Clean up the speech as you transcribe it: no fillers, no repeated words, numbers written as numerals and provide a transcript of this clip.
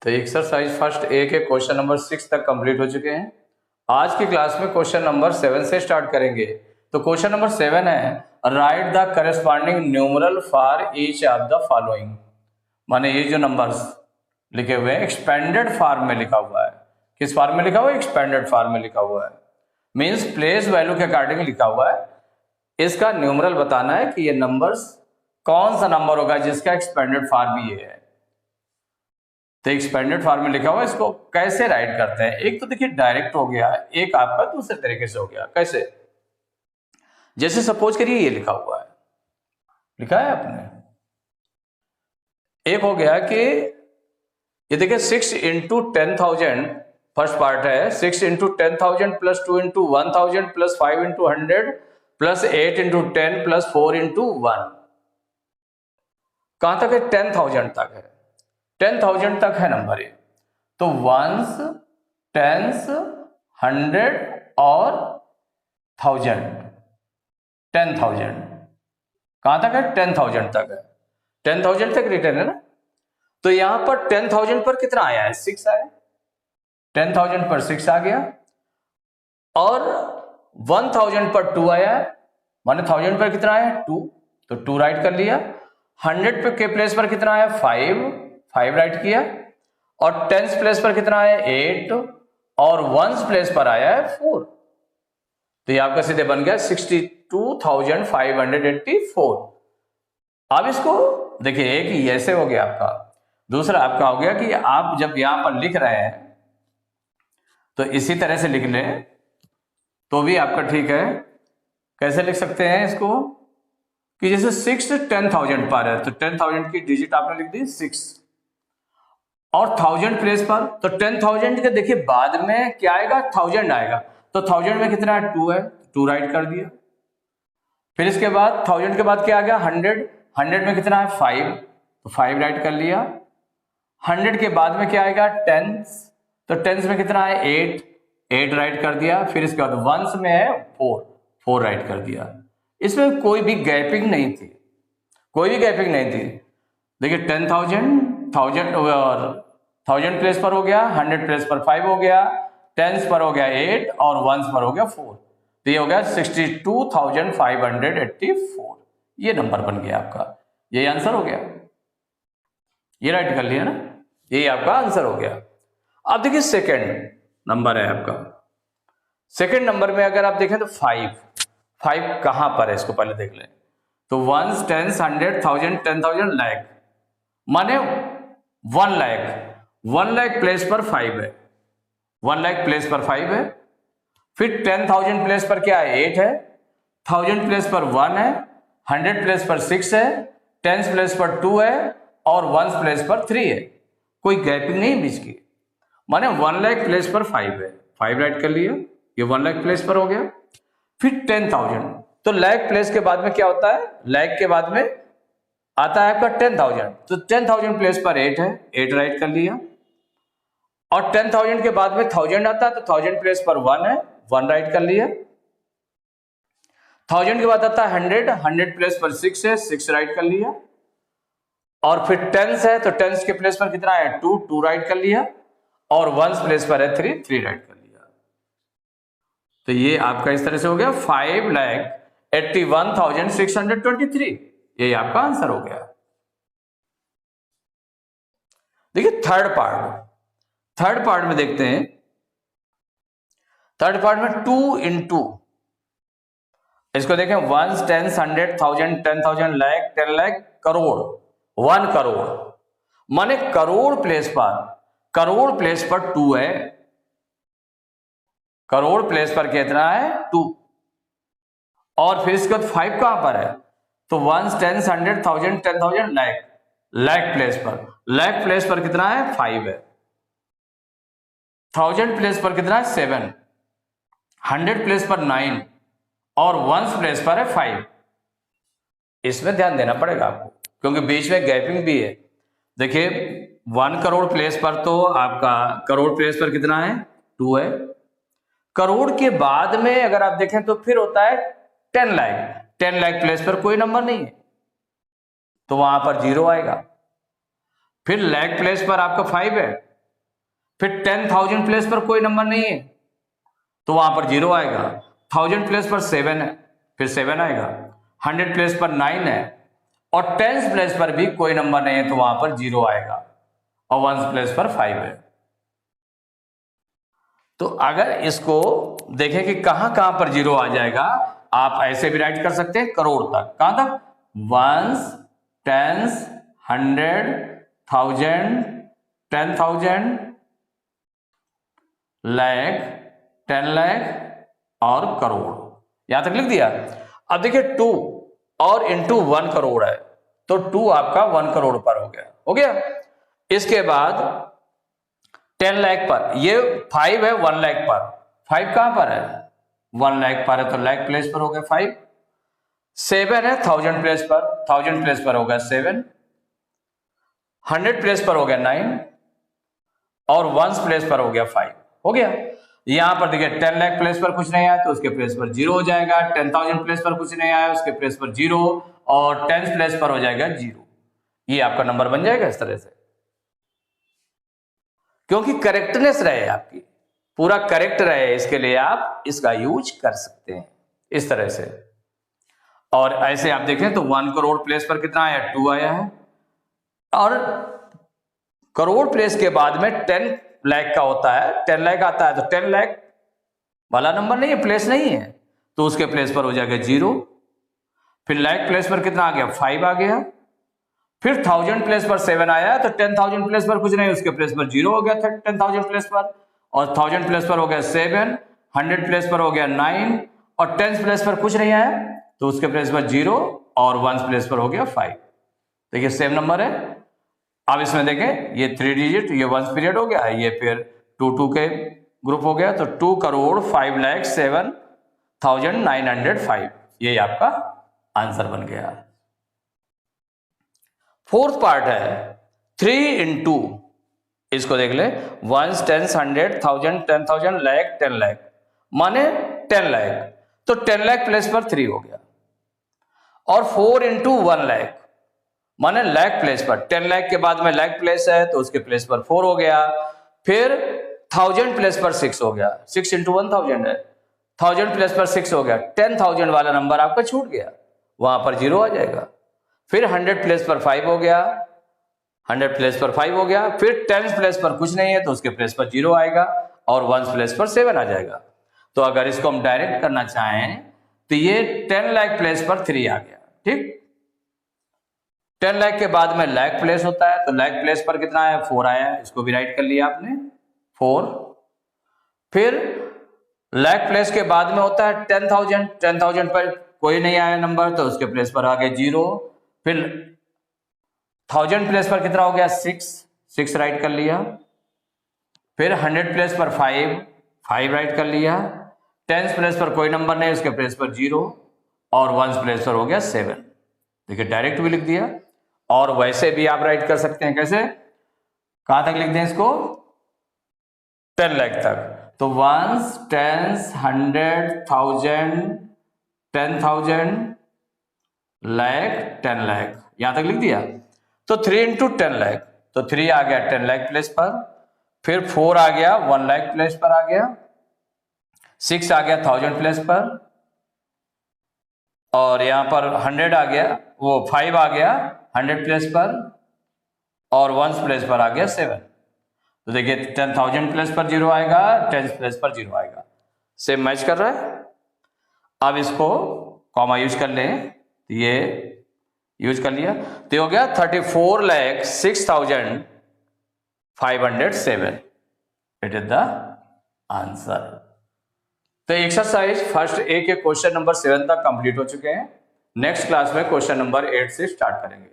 तो exercise first A के question number 6 तक कंप्लीट हो चुके हैं। आज की क्लास में क्वेश्चन नंबर 7 से स्टार्ट करेंगे। तो क्वेश्चन नंबर 7 है right the corresponding numeral for each of the following. माने ये जो नंबर्स लिखे हुए हैं एक्सपेंडेड फॉर्म में लिखा हुआ है। किस फॉर्म में लिखा हुआ है? एक्सपेंडेड फॉर्म में लिखा हुआ है, मीन्स प्लेस वैल्यू के अकॉर्डिंग लिखा हुआ है। इसका न्यूमरल बताना है कि ये नंबर्स कौन सा नंबर होगा जिसका एक्सपेंडेड फॉर्म ये है। तो एक्सपेंडेड फॉर्म में लिखा हुआ है, इसको कैसे राइट करते हैं? एक तो देखिए डायरेक्ट हो गया, एक आपका दूसरे तरीके से हो गया। कैसे? जैसे सपोज करिए ये लिखा हुआ है, लिखा है आपने। एक हो गया कि ये देखिए 6 इंटू 10,000 फर्स्ट पार्ट है। 6 into 10,000 plus 2 into 1,000 plus 5 into 100 plus 8 into 10 plus 4 into 1। कहां तक है? 10,000 तक है। 10,000 तक है नंबर ये। तो वंस, टेंस, 100 और 1000। 10,000 कहां तक है? 10,000 तक है। 10,000 तक रिटर्न है ना। तो यहां पर 10,000 पर कितना आया है? 6 आया। 10,000 पर 6 आ गया और 1,000 पर 2 आया है, माने 1000 पर कितना आया? 2, तो 2 राइट कर लिया। 100 पे के प्लेस पर कितना आया? 5 राइट किया। और 10 प्लेस पर कितना आया? 8 और 1 प्लेस पर आया है 4। तो ये आपका सीधे बन गया 62,584। अब इसको देखिए, एक ऐसे हो गया आपका, दूसरा आपका हो गया कि आप जब यहां पर लिख रहे हैं तो इसी तरह से लिख लें तो भी आपका ठीक है। कैसे लिख सकते हैं इसको? कि जैसे 6 10,000 पर है तो 10,000 की डिजिट आपने लिख दी 6 और 1000 प्लेस पर, तो 10,000 के देखिए बाद में क्या आएगा? 1000 आएगा। तो 1000 में कितना है? 2 है, 2 राइट कर दिया। फिर इसके बाद 1000 के बाद क्या आ गया? 100 में कितना है? 5, तो 5 राइट कर लिया। 100 के बाद में क्या आएगा? 10, तो 10 में कितना है? 8 राइट कर दिया। फिर इसके बाद 1 में है 4 राइट कर दिया। इसमें कोई भी गैपिंग नहीं थी, कोई भी गैपिंग नहीं थी। देखिए 10,000 और 1000 प्लेस पर हो गया, 100 प्लेस पर 5 हो गया, 10 पर हो गया 8 और 1 पर हो गया 4। तो ये हो गया 62,584। ये नंबर बन गया आपका, ये आंसर हो गया। ये राइट कर लिया ना, ये आपका आंसर हो गया। अब देखिए सेकंड नंबर है आपका। सेकंड नंबर में अगर आप देखें तो 5 कहां पर है इसको पहले देख लें। तो 1 10 100 1000 10,000 लाख, माने 1 लाख। 1 लाख प्लेस पर 5 है, 1 लाख प्लेस पर 5 है। फिर 10,000 प्लेस पर क्या है? 8 है। 1000 प्लेस पर 1 है, 100 प्लेस पर 6 है, 10 प्लेस पर 2 है और 1 प्लेस पर 3 है। कोई गैपिंग नहीं बीच की, माने 1 लाख प्लेस पर 5 है। 5 राइट कर लिया, ये 1 लाख प्लेस पर हो गया। फिर 10,000, तो लाख प्लेस के बाद में क्या होता है? लाख के बाद में आता है आपका 10,000, तो 10,000 प्लेस पर 8 है, 8 राइट कर लिया। और 10,000 के बाद में 1000 आता है, तो 1000 प्लेस पर 1 है, 1 राइट कर लिया। 1000 के बाद आता है 100 प्लेस पर 6 है, 6 राइट कर लिया। और फिर 10 है, तो 10 के प्लेस पर कितना है? 2 राइट कर लिया। और 1 प्लेस पर है 3 राइट कर लिया। तो ये आपका इस तरह से हो गया 5,81,623। ये आपका आंसर हो गया। देखिए थर्ड पार्ट में देखते हैं। थर्ड पार्ट में 2 इंटू, इसको देखें 1 10 100 1000 10,000 लाख 10 लाख करोड़ 1 करोड़, माने करोड़ प्लेस पर 2 है। करोड़ प्लेस पर कितना है? 2। और फिर इसके बाद 5 कहां पर है? तो 1 10 100 1000 10,000 लाख प्लेस पर कितना है? 5 है। 1000 प्लेस पर कितना है? 7। 100 प्लेस पर 9 और 1 प्लेस पर है 5। इसमें ध्यान देना पड़ेगा आपको क्योंकि बीच में गैपिंग भी है। देखिए 1 करोड़ प्लेस पर तो आपका करोड़ प्लेस पर कितना है? 2 है। करोड़ के बाद में अगर आप देखें तो फिर होता है 10 लाख। 10 लाख प्लेस पर कोई नंबर नहीं है तो वहां पर 0 आएगा। फिर लाख प्लेस पर आपका 5 है फिर 10,000 प्लेस पर कोई नंबर नहीं है तो वहां पर 0 आएगा। 1000 प्लेस पर 7 है, फिर 7 आएगा। 100 प्लेस पर 9 है और 10 प्लेस पर भी कोई नंबर नहीं है तो वहां पर 0 आएगा और 1 प्लेस पर 5 है। तो अगर इसको देखें कि कहां कहां पर 0 आ जाएगा, आप ऐसे भी राइट कर सकते हैं करोड़ तक। कहां तक? 1s, 10s, 100, 1000, 10,000, लाख, 10 लाख और करोड़। यहां तक लिख दिया। अब देखिए 2 और इंटू 1 करोड़ है तो 2 आपका 1 करोड़ पर हो गया। इसके बाद 10 लाख पर, ये 5 है 1 लाख पर। 5 कहां पर है? 1 लाख पर है तो लाख प्लेस पर हो गया 5। 7 है 1000 प्लेस पर, 1000 प्लेस पर हो गया 7। 100 प्लेस पर हो गया 9 और 1 प्लेस पर हो गया 5। हो गया। यहां पर देखिए 10 लाख प्लेस पर कुछ नहीं आया तो उसके प्लेस पर 0 हो जाएगा। 10,000 प्लेस पर कुछ नहीं आया उसके प्लेस पर 0 और 10 प्लेस पर हो जाएगा 0। ये आपका नंबर बन जाएगा इस तरह से, क्योंकि करेक्टनेस रहे आपकी, पूरा करेक्ट रहे, इसके लिए आप इसका यूज कर सकते हैं इस तरह से। और ऐसे आप देखें तो 1 करोड़ प्लेस पर कितना आया? 2 आया है। और करोड़ प्लेस के बाद में 10 लाख का होता है, 10 लाख आता है तो 10 लाख वाला नंबर नहीं है, प्लेस नहीं है तो उसके प्लेस पर हो जाएगा 0। फिर लाख प्लेस पर कितना आ गया? 5 आ गया। फिर 1000 प्लेस पर 7 आया तो 10,000 प्लेस पर कुछ नहीं, उसके प्लेस पर 0 हो गया था 10,000 प्लेस पर। और 1000 प्लेस पर हो गया 7, 100 प्लेस पर हो गया 9 और 10 प्लेस पर कुछ नहीं आया तो उसके प्लेस पर 0 और 1 प्लेस पर हो गया 5। देखिए सेम नंबर है। अब इसमें देखें ये 3 डिजिट, ये 1 पीरियड हो गया, ये फिर 2 के ग्रुप हो गया तो 2 करोड़ 5,07,905 ये आपका आंसर बन गया। फोर्थ पार्ट है 3 इंटू, इसको देख ले, 1, 10, 100, 1000, 10,000, लाख, 10 लाख माने 10 लाख तो 10 लाख प्लेस पर 3 हो गया। और 4 इंटू 1 लाख माने लाख प्लेस पर, 10 लाख के बाद में लाख प्लेस है तो उसके प्लेस पर 4 हो गया। फिर 1000 प्लेस पर 6 हो गया, 6 इंटू 1000 है, 1000 प्लेस पर 6 हो गया, 10,000 वाला नंबर आपका छूट गया, वहां पर 0 आ जाएगा। फिर 100 प्लेस पर 5 हो गया, 100 प्लेस पर 5 हो गया। फिर 10 प्लेस पर कुछ नहीं है तो उसके प्लेस पर 0 आएगा और 1 प्लेस पर 7 आ जाएगा। तो अगर इसको हम डायरेक्ट करना चाहें तो ये 10 लाख प्लेस पर 3 आ गया। ठीक, 10 लाख के बाद में लाख प्लेस होता है तो लाख प्लेस पर कितना आया? 4 आया, इसको भी राइट कर लिया आपने 4। फिर लाख प्लेस के बाद में होता है 10,000, 10,000 पर कोई नहीं आया नंबर तो उसके प्लेस पर आ गया 0। फिर 1000 प्लेस पर कितना हो गया? 6 राइट कर लिया। फिर 100 प्लेस पर 5 राइट कर लिया। 10 प्लेस पर कोई नंबर नहीं, उसके प्लेस पर 0 और 1 प्लेस पर हो गया 7। देखिए डायरेक्ट भी लिख दिया और वैसे भी आप राइट कर सकते हैं। कैसे? कहां तक लिख दें इसको? 10 लाख तक। तो 1s, 10s, 100, 1000, 10,000, लाख, 10 लाख, यहां तक लिख दिया। तो 3 इंटू 10 लाख तो 3 आ गया 10 लाख प्लेस पर। फिर 4 आ गया 1 लाख प्लेस पर आ गया। 6 आ गया 1000 प्लेस पर और यहां पर 100 आ गया, वो 5 आ गया 100 प्लेस पर और 1 प्लेस पर आ गया 7। तो देखिए 10,000 प्लेस पर 0 आएगा, 10 प्लेस पर 0 आएगा, सेम मैच कर रहा है। अब इसको कॉमा यूज कर लें, ये यूज कर लिया तो हो गया 34,06,507। It is the answer. तो एक्सरसाइज फर्स्ट ए के क्वेश्चन नंबर 7 तक कंप्लीट हो चुके हैं। नेक्स्ट क्लास में क्वेश्चन नंबर 8 से स्टार्ट करेंगे।